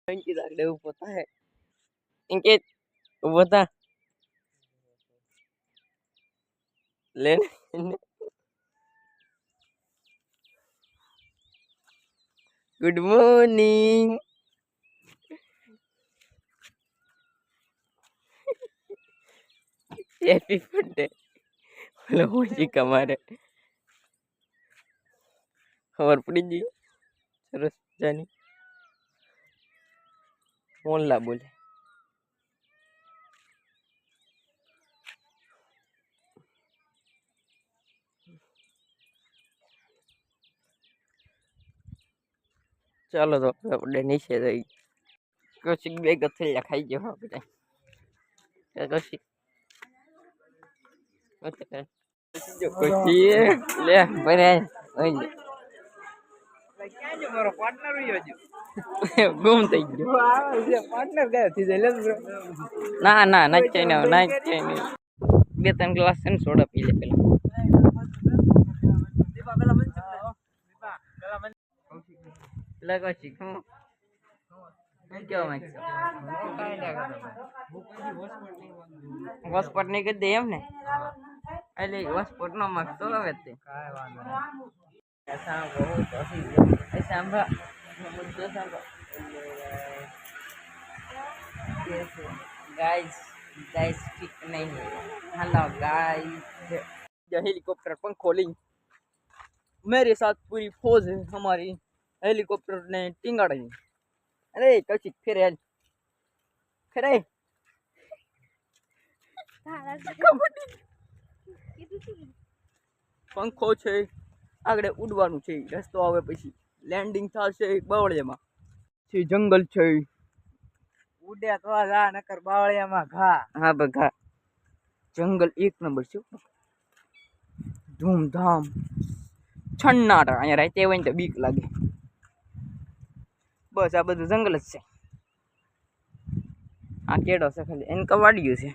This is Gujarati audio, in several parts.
अंकित आगड़े ऊपर था है अंकित ऊपर था ले good morning happy birthday hello जी कमारे खबर पड़ी जी सरस जानी मोहल्ला बोले चलो तो अपने नीचे रही कौशिक બે ગથલિયા ખાઈ ગયો આપણે કૌશિક જો કૌશિક લે બને ઓય ક્યાં જો મારો પાર્ટનર રહ્યો છે ગુમ થઈ ગયો આવે છે પાર્ટનર ગયા થી જાય લે ના ના ના ચાઈ બે ત્રણ ગ્લાસ છે ને સોડા પી લે પેલા દીપા પેલા મન દીપા પેલા મન પેલા કૌશિક હું क्या मैं वॉस्पॉट नहीं कर दे हमने अरे वॉस्पॉट ना मत तो रहते ऐसा बहुत ऐसा हम मुझे सब गाइस गाइस ठीक नहीं है हेलो गाइस हेलीकॉप्टर पंख खोली मेरे साथ पूरी फौज है हमारी हेलीकॉप्टर ने टिंगाड़ी अरे कौशिक फिर यार फिर पंखो છે આગળ ઉડવાનું છે રસ્તો આવે પછી લેન્ડિંગ થશે બાવળિયામાં છે જંગલ છે ઉડે તો જા નકર બાવળિયામાં ઘા હા બઘા જંગલ એક નંબર છે ધૂમધામ છન્નાટા અહીંયા રાતે હોય ને તો બીક લાગે બસ આ બધું જંગલ જ છે આ કેડો છે ખાલી એને કવાડ્યું છે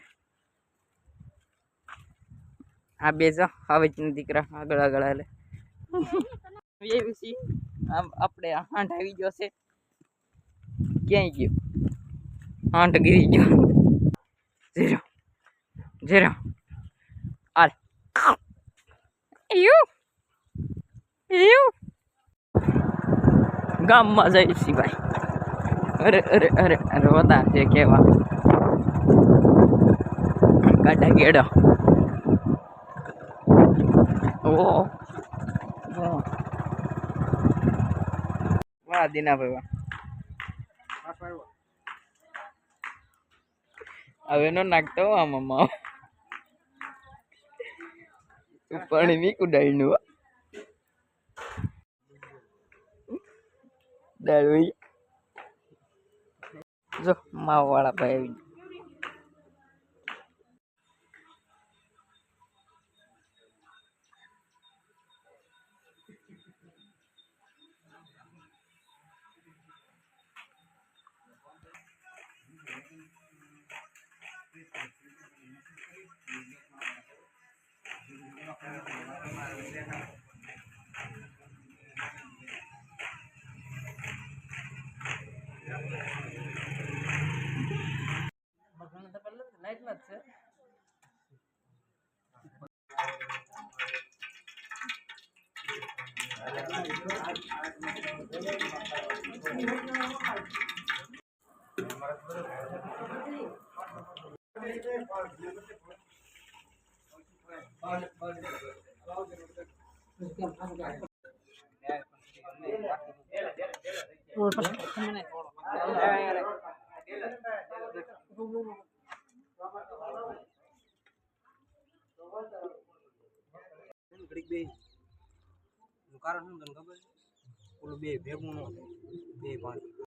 આ બે જો હવે જ દીકરા આગળ આગળ હાલે એવી સી આમ આપણે હાંઠ આવી ગયો છે ક્યાંય ગયો હાંઠ ગીરી ગયો ઝીરો ઝીરો હાલ યુ યુ ગામમાં જઈ છી ભાઈ અરે અરે અરે અરે વતા છે કેવા કાઢા ગેડો ઓ વાહ દીના ભાઈ વાહ હવે નો નાખતો આમાં પાણી મી કુડાઈનું દારૂ જો માવ વાળા ભાઈ આવી લાઈટ માં છે કારણ શું તને ખબર ઓલું બે ભેગું ન થાય બે પાંચ